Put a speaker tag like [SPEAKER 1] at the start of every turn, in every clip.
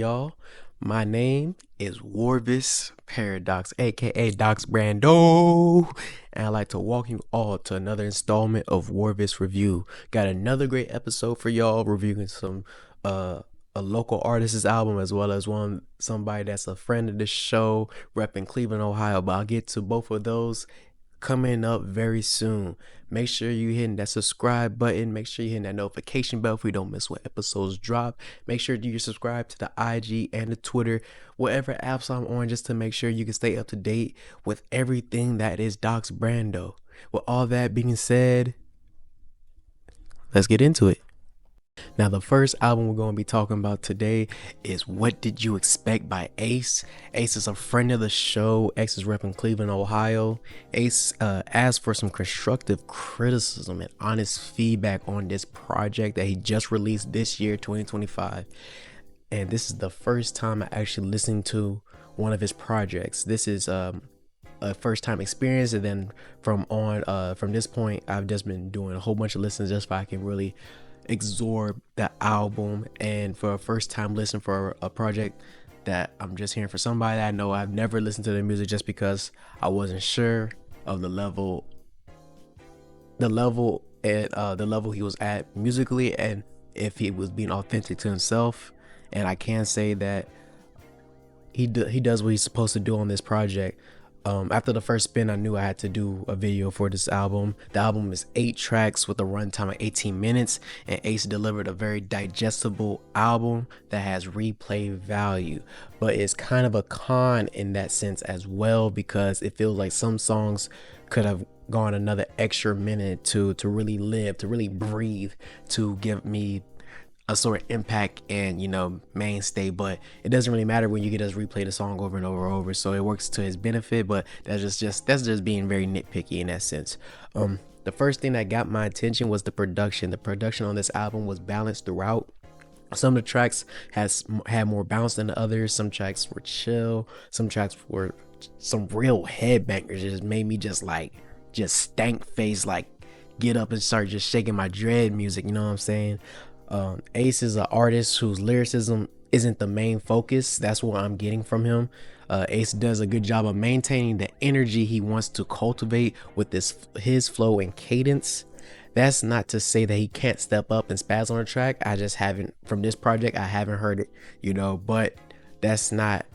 [SPEAKER 1] y'all. My name is Rorvis Paradox, aka Docs Brando, and I'd like to welcome you all to another installment of Rorvis Review. Got another great episode for y'all, reviewing some a local artist's album, as well as somebody that's a friend of the show, repping Cleveland, Ohio. But I'll get to both of those coming up very soon. Make sure you hitting that subscribe button. Make sure you hitting that notification bell if we don't miss what episodes drop. Make sure you subscribe to the IG and the Twitter, whatever apps I'm on, just to make sure you can stay up to date with everything that is Docs Brando. With all that being said, let's get into it. Now, the first album we're going to be talking about today is What Did You Expect by Ace. Ace is a friend of the show. Ace is repping Cleveland, Ohio. Ace asked for some constructive criticism and honest feedback on this project that he just released this year, 2025. And this is the first time I actually listened to one of his projects. This is a first time experience, and then from this point, I've just been doing a whole bunch of listens just so I can really absorb the album. And for a first time listen for a project that I'm just hearing for somebody that I know, I've never listened to their music just because I wasn't sure of the level he was at musically, and if he was being authentic to himself. And I can say that he does what he's supposed to do on this project. After the first spin, I knew I had to do a video for this album. The album is 8 tracks with a runtime of 18 minutes, and Ace delivered a very digestible album that has replay value. But it's kind of a con in that sense as well, because it feels like some songs could have gone another extra minute to really live, to really breathe, to give me a sort of impact and mainstay. But it doesn't really matter when you get us replay the song over and over, so it works to his benefit. But that's just being very nitpicky in that sense. The first thing that got my attention was the production. The production on this album was balanced throughout. Some of the tracks had more bounce than the others. Some tracks were chill, some tracks were some real headbangers. It just made me just stank face, like get up and start just shaking my dread music, you know what I'm saying? Ace is an artist whose lyricism isn't the main focus. That's what I'm getting from him. Ace does a good job of maintaining the energy he wants to cultivate with his flow and cadence. That's not to say that he can't step up and spaz on a track. I just haven't, from this project, I haven't heard it, but that's not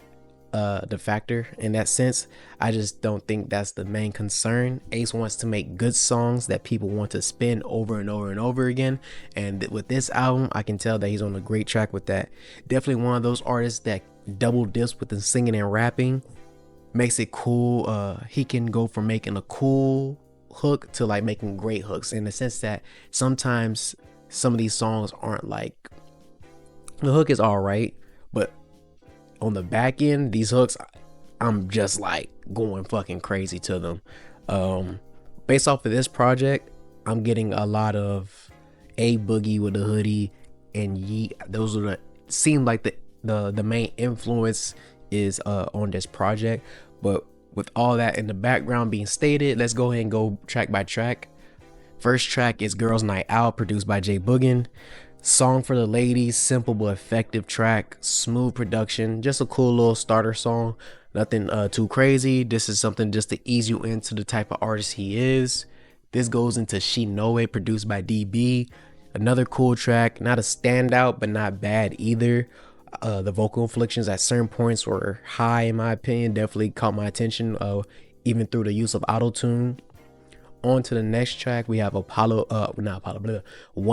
[SPEAKER 1] the factor in that sense. I just don't think that's the main concern. Ace wants to make good songs that people want to spin over and over and over again, and with this album I can tell that he's on a great track with that. Definitely one of those artists that double dips with the singing and rapping, makes it cool. He can go from making a cool hook to like making great hooks, in the sense that sometimes some of these songs aren't like, the hook is all right, but on the back end, these hooks, I'm just like going fucking crazy to them. Based off of this project, I'm getting a lot of A Boogie with a Hoodie and Yeet. Those are seem like the main influence is on this project. But with all that in the background being stated, let's go ahead and go track by track. First track is Girls Night Out, produced by J Boogin. Song for the ladies, simple but effective track, smooth production, just a cool little starter song. Nothing too crazy. This is something just to ease you into the type of artist he is. This goes into She Know It, produced by DB. Another cool track, not a standout but not bad either. The vocal inflections at certain points were high in my opinion, definitely caught my attention, even through the use of auto-tune. On to the next track, we have One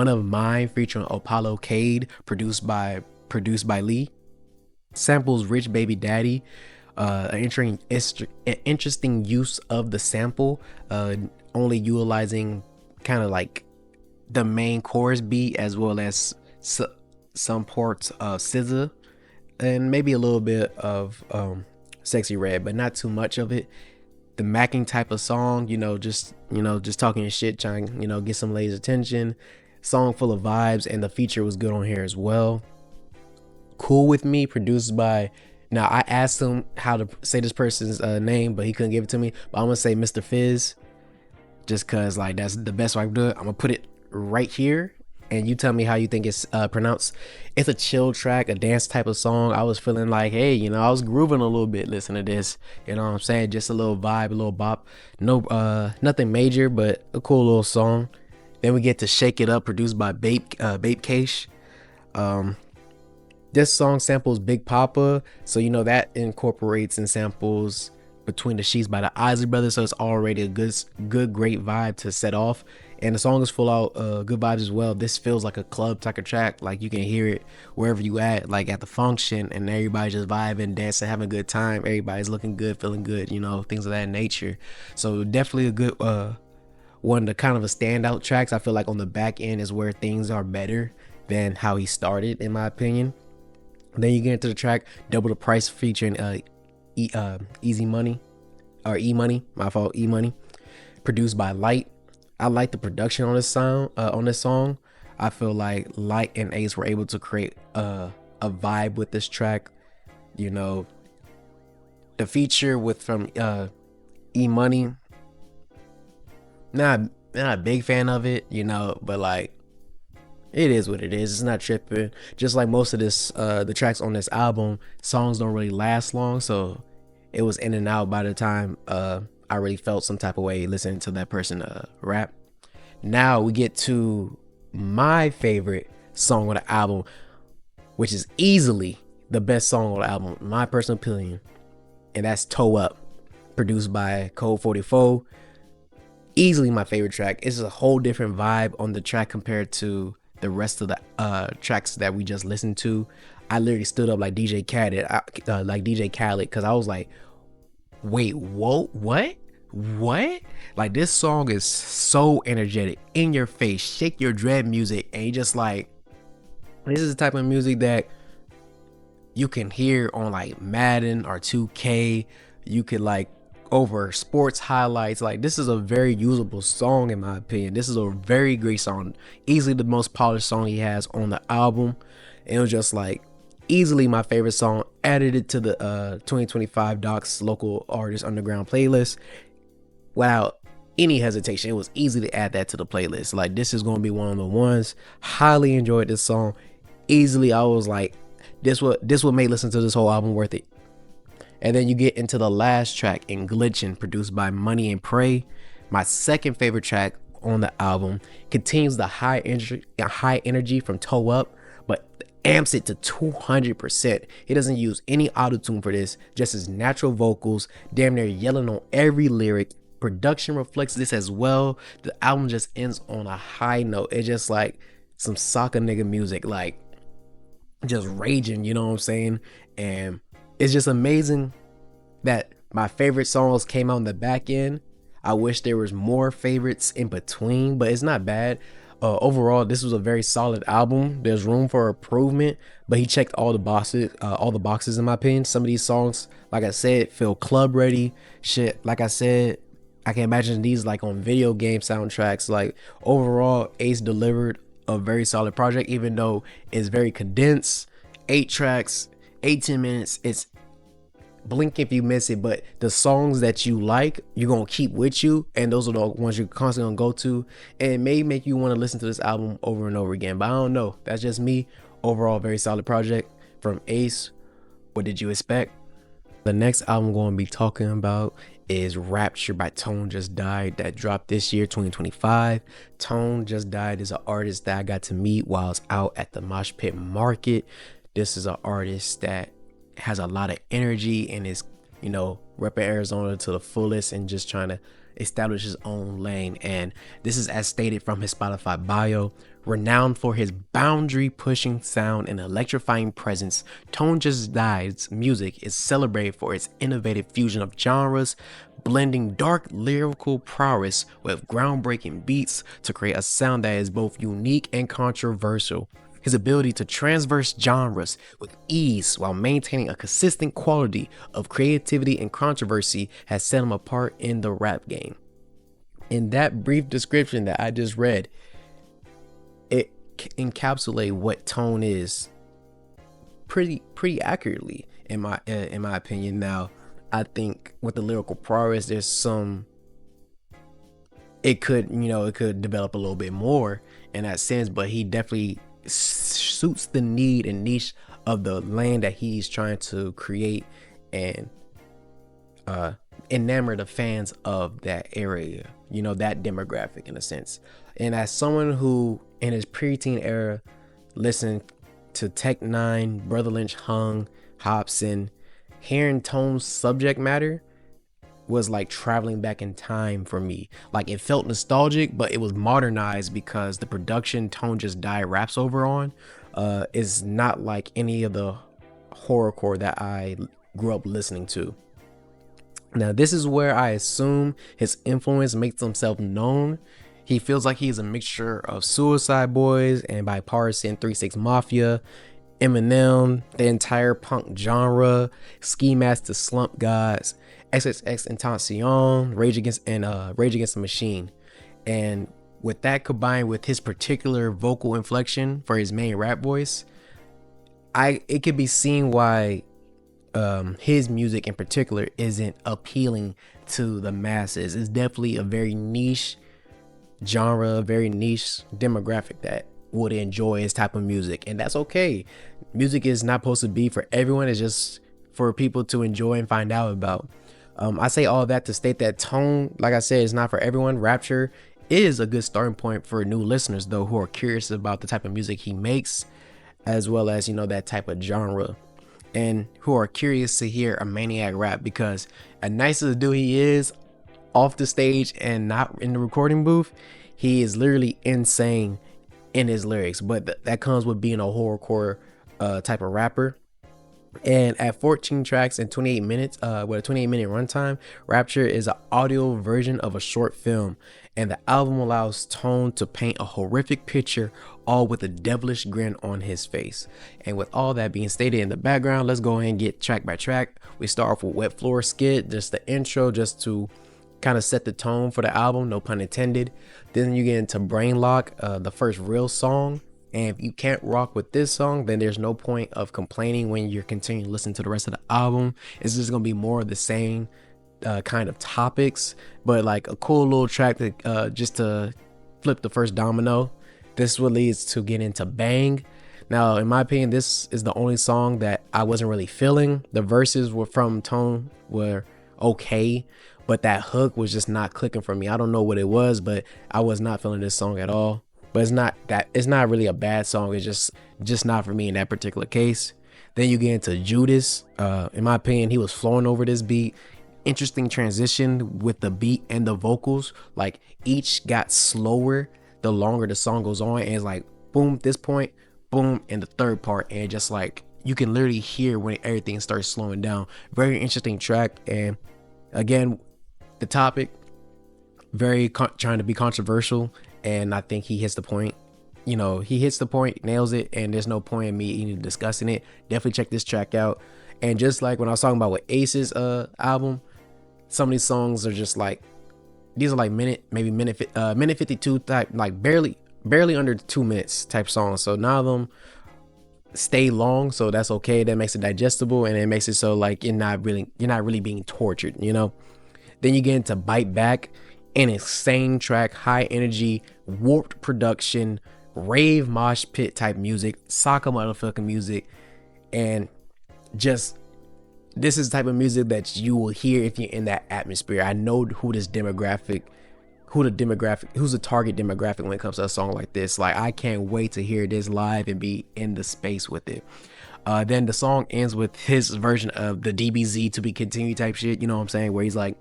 [SPEAKER 1] of Mine, featuring Apollo Cade, produced by Lee. Samples Rich Baby Daddy. An interesting use of the sample, only utilizing kind of like the main chorus beat, as well as some parts of SZA and maybe a little bit of Sexy Red, but not too much of it. The macking type of song, just talking shit, trying, get some ladies' attention. Song full of vibes, and the feature was good on here as well. Cool With Me, produced by, now I asked him how to say this person's name, but he couldn't give it to me, but I'm gonna say Mr. Fizz, just cause like that's the best way I can do it. I'm gonna put it right here and you tell me how you think it's pronounced. It's a chill track, a dance type of song. I was feeling like, hey, I was grooving a little bit listening to this. You know what I'm saying? Just a little vibe, a little bop. No, nothing major, but a cool little song. Then we get to Shake It Up, produced by Bape Cash. This song samples Big Papa, so that incorporates and samples Between the Sheets by the Isley Brothers, so it's already a great vibe to set off. And the song is full out good vibes as well. This feels like a club type of track, like you can hear it wherever you at, like at the function, and everybody just vibing, dancing, having a good time. Everybody's looking good, feeling good, things of that nature. So definitely a good one of the kind of a standout tracks. I feel like on the back end is where things are better than how he started, in my opinion. Then you get into the track Double the Price featuring Easy Money, or E Money, my fault, E Money, produced by Light. I like the production on this song. I feel like Light and Ace were able to create a vibe with this track. The feature from E Money, not a big fan of it, but like it is what it is. It's not tripping. Just like most of the tracks on this album, songs don't really last long, so it was in and out by the time I really felt some type of way listening to that person rap. Now we get to my favorite song on the album, which is easily the best song on the album, in my personal opinion, and that's Toe Up, produced by Code 44. Easily my favorite track. It's a whole different vibe on the track compared to the rest of the tracks that we just listened to. I literally stood up like DJ Khaled, because I was like, wait, whoa, what? Like, this song is so energetic, in your face, shake your dread music, and you just like, this is the type of music that you can hear on like Madden or 2K. You could like over sports highlights. Like, this is a very usable song, in my opinion. This is a very great song, easily the most polished song he has on the album. And it was just like easily my favorite song. Added it to the 2025 Doc's local artist underground playlist without any hesitation. It was easy to add that to the playlist. Like, this is going to be one of the ones. Highly enjoyed this song. Easily, I was like, this would make listening to this whole album worth it. And then you get into the last track, in Glitchin', produced by Money and Pray. My second favorite track on the album. Continues the high energy from Toe Up, but amps it to 200%. He doesn't use any auto-tune for this, just his natural vocals, damn near yelling on every lyric. Production reflects this as well. The album just ends on a high note. It's just like some soccer nigga music, like just raging, you know what I'm saying? And it's just amazing that my favorite songs came out on the back end. I wish there was more favorites in between, but it's not bad. Overall, this was a very solid album. There's room for improvement, but he checked all the boxes in my opinion. Some of these songs, like I said, feel club ready. Shit, like I said, I can imagine these like on video game soundtracks. Like, overall, Ace delivered a very solid project, even though it's very condensed. 8 tracks, 18 minutes. It's blink if you miss it, but the songs that you like, you're gonna keep with you, and those are the ones you're constantly gonna go to, and it may make you want to listen to this album over and over again. But I don't know, that's just me. Overall, very solid project from Ace. What did you expect? The next album I'm going to be talking about is Rapture by Tone Just Died, that dropped this year, 2025. Tone Just Died is an artist that I got to meet while I was out at the Mosh Pit Market. This is an artist that has a lot of energy and is, repping Arizona to the fullest and just trying to establish his own lane. And this is as stated from his Spotify bio. Renowned for his boundary-pushing sound and electrifying presence, Tone Just Died's music is celebrated for its innovative fusion of genres, blending dark lyrical prowess with groundbreaking beats to create a sound that is both unique and controversial. His ability to transverse genres with ease while maintaining a consistent quality of creativity and controversy has set him apart in the rap game. In that brief description that I just read, it encapsulates what Tone is pretty accurately in my opinion. Now, I think with the lyrical prowess, there's some it could, it could develop a little bit more in that sense, but he definitely suits the need and niche of the lane that he's trying to create, and enamor the fans of that area, that demographic in a sense. And as someone who in his preteen era listened to Tech Nine, Brother Lynch Hung, Hobson, hearing Tone's subject matter was like traveling back in time for me. Like, it felt nostalgic, but it was modernized because the production Tone just died raps over on is not like any of the horrorcore that I grew up listening to. Now, this is where I assume his influence makes himself known. He feels like he's a mixture of Suicide Boys and Bipartisan 3-6 Mafia, Eminem, the entire punk genre, Ski Mask to Slump Gods, XXXTentacion, Rage Against the Machine. And with that combined with his particular vocal inflection for his main rap voice, it could be seen why his music in particular isn't appealing to the masses. It's definitely a very niche genre, very niche demographic that would enjoy his type of music, and that's okay. Music is not supposed to be for everyone. It's just for people to enjoy and find out about. I say all that to state that Tone, like I said, is not for everyone. Rapture is a good starting point for new listeners, though, who are curious about the type of music he makes, as well as that type of genre, and who are curious to hear a maniac rap, because as nice as a dude he is off the stage and not in the recording booth, he is literally insane in his lyrics. But that comes with being a horrorcore type of rapper. And at 14 tracks and 28 minutes, with a 28-minute runtime, Rapture is an audio version of a short film, and the album allows Tone to paint a horrific picture, all with a devilish grin on his face. And with all that being stated in the background, let's go ahead and get track by track. We start off with Wet Floor Skid, just the intro, just to kind of set the tone for the album, no pun intended. Then you get into Brain Lock, the first real song. And if you can't rock with this song, then there's no point of complaining when you're continuing to listen to the rest of the album. It's just gonna be more of the same kind of topics, but like a cool little track that just to flip the first domino. This what leads to get into Bang. Now, in my opinion, this is the only song that I wasn't really feeling. The verses were from Tone were okay, but that hook was just not clicking for me. I don't know what it was, but I was not feeling this song at all. But it's not really a bad song. It's just not for me in that particular case. Then you get into Judas. In my opinion, he was flowing over this beat. Interesting transition with the beat and the vocals. Like, each got slower the longer the song goes on, and it's like boom, this point, boom, and the third part, and just like you can literally hear when everything starts slowing down. Very interesting track. And again, the topic very trying to be controversial, and I think he hits the point. He hits the point, nails it, and there's no point in me even discussing it. Definitely check this track out. And just like when I was talking about with Ace's album, some of these songs are just like, these are like minute 52 type, like barely under 2 minutes type songs. So none of them stay long, so that's okay. That makes it digestible, and it makes it so like you're not really being tortured. Then you get into Bite Back, an insane track, high energy, warped production, rave mosh pit type music, soccer motherfucking music, and just this is the type of music that you will hear if you're in that atmosphere. I know who's the target demographic when it comes to a song like this. Like, I can't wait to hear this live and be in the space with it. Then the song ends with his version of the DBZ to be continued type shit, you know what I'm saying, where he's like,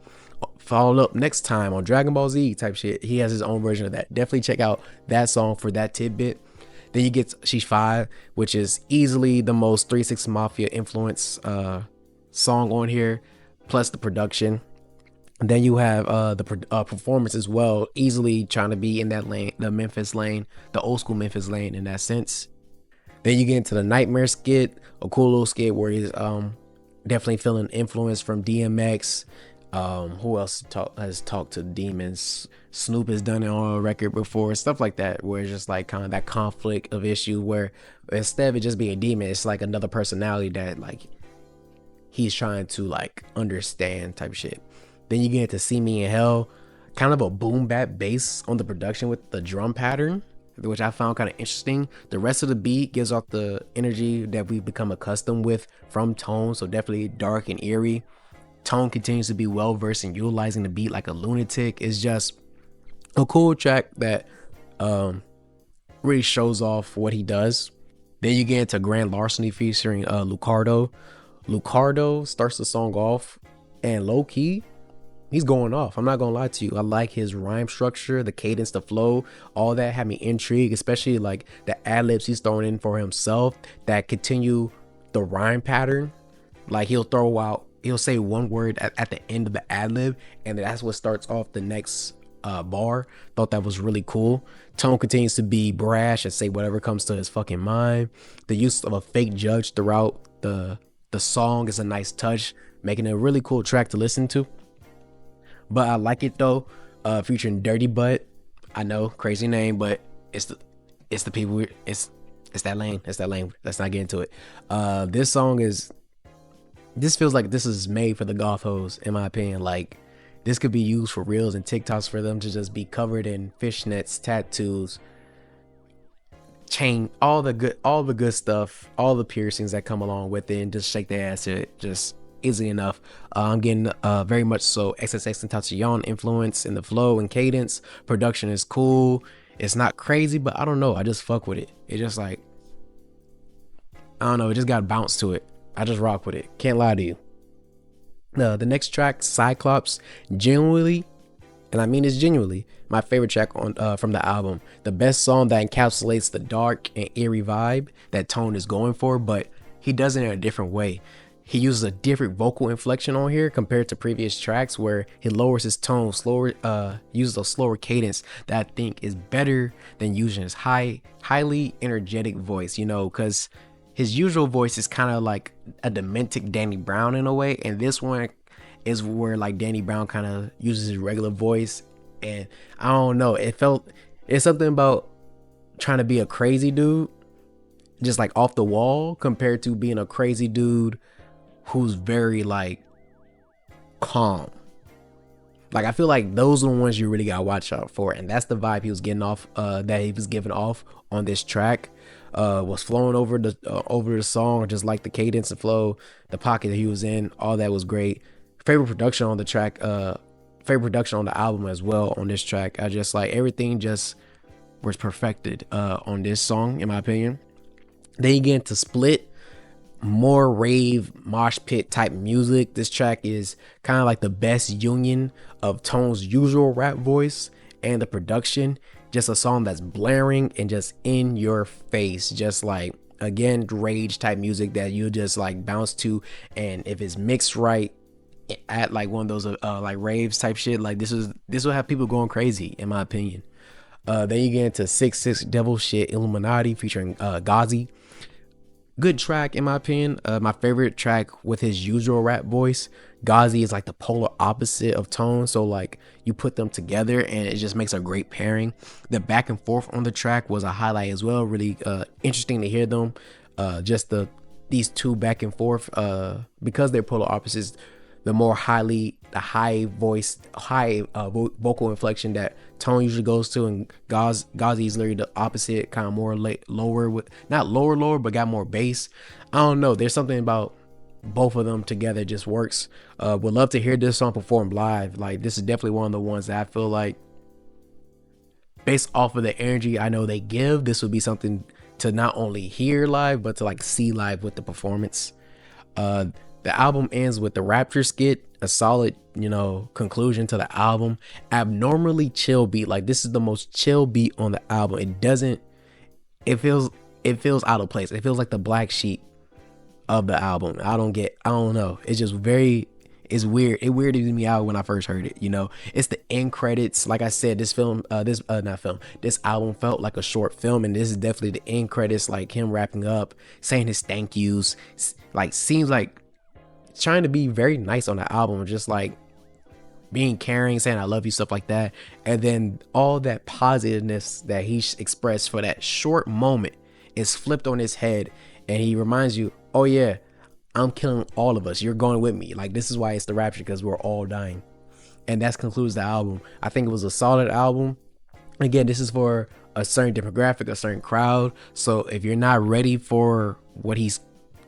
[SPEAKER 1] follow up next time on Dragon Ball Z type shit. He has his own version of that. Definitely check out that song for that tidbit. Then you get She's 5, which is easily the most 3-6 Mafia influence song on here, plus the production. And then you have the performance as well, easily trying to be in that lane, the Memphis lane, the old school Memphis lane in that sense. Then you get into the Nightmare skit, a cool little skit where he's definitely feeling influence from DMX. Who else has talked to demons? Snoop has done it on a record before, stuff like that, where it's just like kind of that conflict of issue where instead of it just being a demon, it's like another personality that like he's trying to like understand type shit. Then you get into See Me in Hell. kind of a boom bap bass on the production with the drum pattern, which I found kind of interesting. The rest of the beat gives off the energy that we've become accustomed with from Tone, so definitely dark and eerie. Tone continues to be well versed in utilizing the beat like a lunatic. It's just a cool track that really shows off what he does. Then you get into Grand Larceny featuring Lucardo. Lucardo starts the song off, and low key, he's going off. I'm not gonna lie to you. I like his rhyme structure, the cadence, the flow, all that had me intrigued, especially like the ad libs he's throwing in for himself that continue the rhyme pattern. Like he'll say one word at the end of the ad lib, and that's what starts off the next bar. Thought that was really cool. Tone continues to be brash and say whatever comes to his fucking mind. The use of a fake judge throughout the song is a nice touch, making it a really cool track to listen to. But I like it though. Featuring Dirty Butt. I know, crazy name, but it's the people. It's that lane. It's that lane. Let's not get into it. This feels like this is made for the goth hoes, in my opinion. Like, this could be used for reels and TikToks for them to just be covered in fishnets, tattoos, chain, all the good stuff, all the piercings that come along with it, and just shake their ass to it just easy enough. I'm getting very much so XXX Tentacion influence in the flow and cadence. Production is cool. It's not crazy, but I don't know. I just fuck with it. It just like, I don't know. It just got bounce to it. I just rock with it. Can't lie to you. The next track, Cyclops, genuinely, and I mean it's genuinely my favorite track on from the album. The best song that encapsulates the dark and eerie vibe that Tone is going for, but he does it in a different way. He uses a different vocal inflection on here compared to previous tracks where he lowers his tone, uses a slower cadence that I think is better than using his highly energetic voice, because his usual voice is kind of like a demented Danny Brown in a way, and this one is where like Danny Brown kind of uses his regular voice, and I don't know, it's something about trying to be a crazy dude, just like off the wall, compared to being a crazy dude who's very like calm. Like, I feel like those are the ones you really gotta watch out for, and that's the vibe he was getting off, that he was giving off on this track. Was flowing over the song, just like the cadence and flow, the pocket that he was in, all that was great. Favorite production on the track, favorite production on the album as well on this track. I just like everything just was perfected on this song, in my opinion. Then you get into Split, more rave mosh pit type music. This track is kind of like the best union of Tone's usual rap voice and the production. Just a song that's blaring and just in your face, just like, again, rage type music that you just like bounce to, and if it's mixed right at like one of those like raves type shit, like this will have people going crazy, in my opinion. Then you get into 6 Devil Shit Illuminati featuring Ghazi. Good track, in my opinion. My favorite track with his usual rap voice. Ghazi is like the polar opposite of Tone, so like you put them together and it just makes a great pairing. The back and forth on the track was a highlight as well. Really interesting to hear them. Just these two back and forth, because they're polar opposites. The high vocal inflection that Tone usually goes to, and Ghazi is literally the opposite, kind of more lower, with not lower, but got more bass. I don't know. There's something about both of them together just works. Would love to hear this song performed live. Like, this is definitely one of the ones that I feel like, based off of the energy I know they give, this would be something to not only hear live, but to like see live with the performance. The album ends with the Rapture skit, a solid, conclusion to the album. Abnormally chill beat. Like, this is the most chill beat on the album. It feels out of place. It feels like the black sheep of the album. I don't know. It's just it's weird. It weirded me out when I first heard it. It's the end credits. Like I said, this album felt like a short film, and this is definitely the end credits. Like him wrapping up, saying his thank yous. Like, seems like trying to be very nice on the album, just like being caring, saying I love you, stuff like that. And then all that positiveness that he expressed for that short moment is flipped on his head, and he reminds you, oh yeah, I'm killing all of us, you're going with me. Like, this is why it's the Rapture, because we're all dying. and that concludes the album. I think it was a solid album. Again, this is for a certain demographic, a certain crowd. So if you're not ready for what he's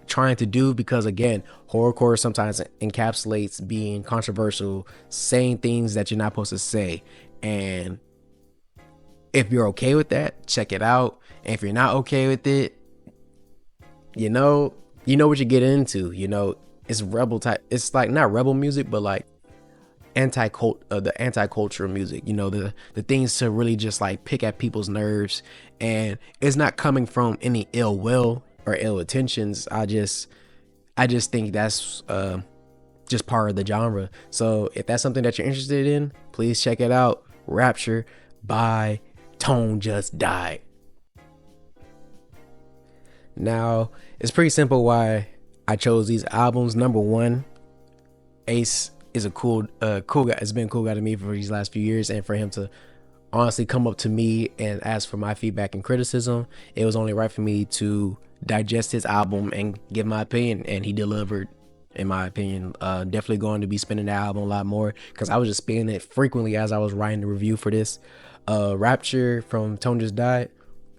[SPEAKER 1] trying to do, because again, horrorcore sometimes encapsulates being controversial, saying things that you're not supposed to say. And if you're okay with that, check it out. And if you're not okay with it, you know what you get into. It's rebel type. It's like not rebel music, but like the anti-culture music, the things to really just like pick at people's nerves. And it's not coming from any ill will or ill intentions. I just think that's just part of the genre. So if that's something that you're interested in, please check it out. Rapture by Tone Just Died. Now, it's pretty simple why I chose these albums. Number one, Ace is a cool guy. It's been a cool guy to me for these last few years, and for him to honestly come up to me and ask for my feedback and criticism, it was only right for me to digest his album and give my opinion, and he delivered, in my opinion. Definitely going to be spinning the album a lot more, because I was just spinning it frequently as I was writing the review for this. Rapture from Tone Just Died,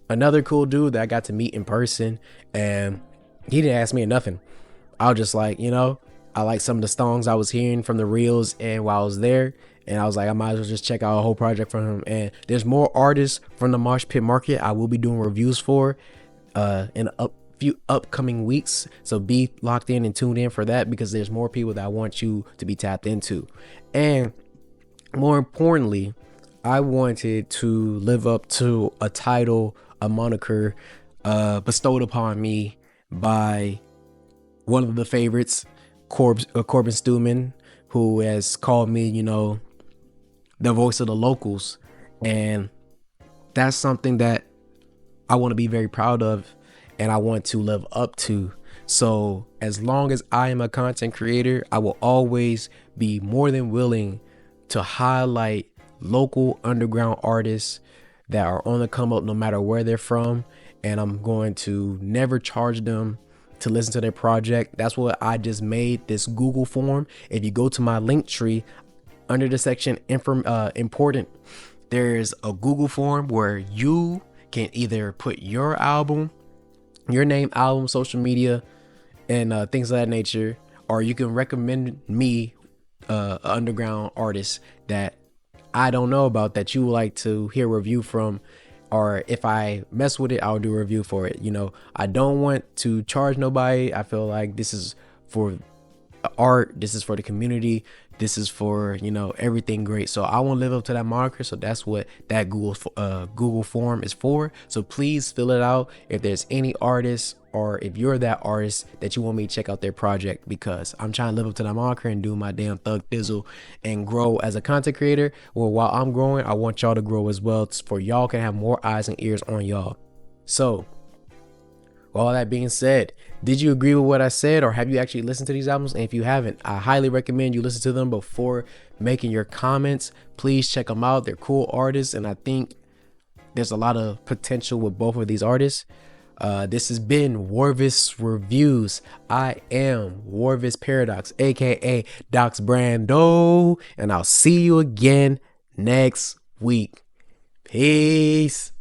[SPEAKER 1] another cool dude that I got to meet in person, and he didn't ask me nothing. I was just like, I like some of the songs I was hearing from the reels and while I was there, and I was like, I might as well just check out a whole project from him. And there's more artists from the Mosh Pit Market I will be doing reviews for in a few upcoming weeks, so be locked in and tuned in for that, because there's more people that I want you to be tapped into. And more importantly, I wanted to live up to a title, a moniker bestowed upon me by one of the favorites, Corbin Stewman, who has called me, the voice of the locals. And that's something that I want to be very proud of, and I want to live up to. So as long as I am a content creator, I will always be more than willing to highlight local underground artists that are on the come up, no matter where they're from. And I'm going to never charge them to listen to their project. That's what I just made this Google form. If you go to my Linktree, under the section important, there's a Google form where you can either put your album, your name, album, social media, and things of that nature, or you can recommend me an underground artist that I don't know about that you would like to hear a review from. Or if I mess with it, I'll do a review for it. I don't want to charge nobody. I feel like this is for art. This is for the community. This is for, everything great. So I want to live up to that moniker. So that's what that Google form is for. So please fill it out. If there's any artists, or if you're that artist that you want me to check out their project, because I'm trying to live up to that moniker and do my damn thug thizzle and grow as a content creator. Well, while I'm growing, I want y'all to grow as well, for y'all can have more eyes and ears on y'all. So with all that being said, did you agree with what I said, or have you actually listened to these albums? And if you haven't, I highly recommend you listen to them before making your comments. Please check them out. They're cool artists, and I think there's a lot of potential with both of these artists. This has been Rorvis Reviews. I am Rorvis Paradox, aka Docs Brando, and I'll see you again next week. Peace.